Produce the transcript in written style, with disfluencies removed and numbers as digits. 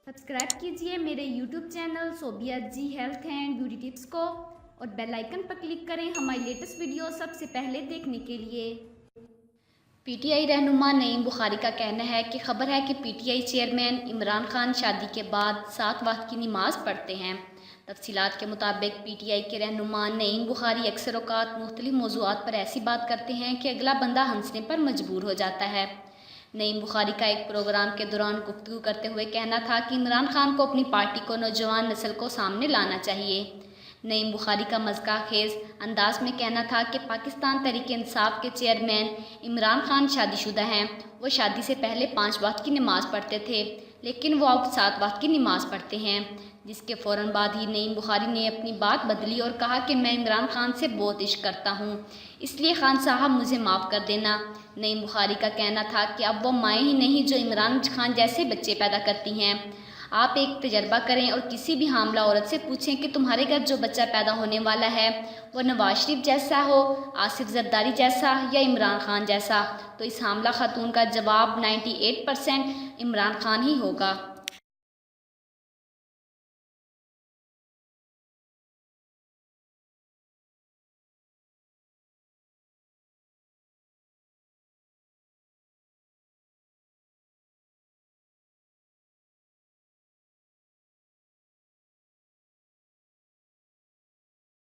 Subscribe कीजिए मेरे YouTube channel Sobia ji health and beauty tips को और बेल आइकन पर क्लिक करें हमारी लेटेस्ट वीडियो सबसे पहले देखने के लिए। पीटीआई रहनुमा नईम बुखारी का कहना है कि खबर है कि पीटीआई चेयरमैन इमरान खान शादी के बाद 7 वक्त की नमाज पढ़ते हैं। तफसीलात के मुताबिक पीटीआई के रहनुमा नईम बुखारी अक्सर औकात मुख्तलिफ मौज़ूआत पर ऐसी बात करते हैं कि अगला बंदा हंसने पर मजबूर हो जाता है। नईम बुखारी का एक प्रोग्राम के दौरान गुफ्तगू करते हुए कहना था कि इमरान खान को अपनी पार्टी को नौजवान नस्ल को सामने लाना चाहिए। नईम बुखारी का मज़ाक खेज़ अंदाज में कहना था कि पाकिस्तान तहरीक इंसाफ के चेयरमैन इमरान खान शादीशुदा हैं। वो शादी से पहले 5 वक्त की नमाज़ पढ़ते थे, लेकिन वो अब 7 वक्त की नमाज़ पढ़ते हैं। जिसके फ़ौरन बाद ही नईम बुखारी ने अपनी बात बदली और कहा कि मैं इमरान खान से बहुत इश्क करता हूँ, इसलिए खान साहब मुझे माफ़ कर देना। नईम बुखारी का कहना था कि अब वो माएँ ही नहीं जो इमरान खान जैसे बच्चे पैदा करती हैं। आप एक तजर्बा करें और किसी भी हामला औरत से पूछें कि तुम्हारे घर जो बच्चा पैदा होने वाला है वो नवाज शरीफ जैसा हो, आसिफ जरदारी जैसा या इमरान खान जैसा, तो इस हामला खातून का जवाब 98% इमरान खान ही होगा।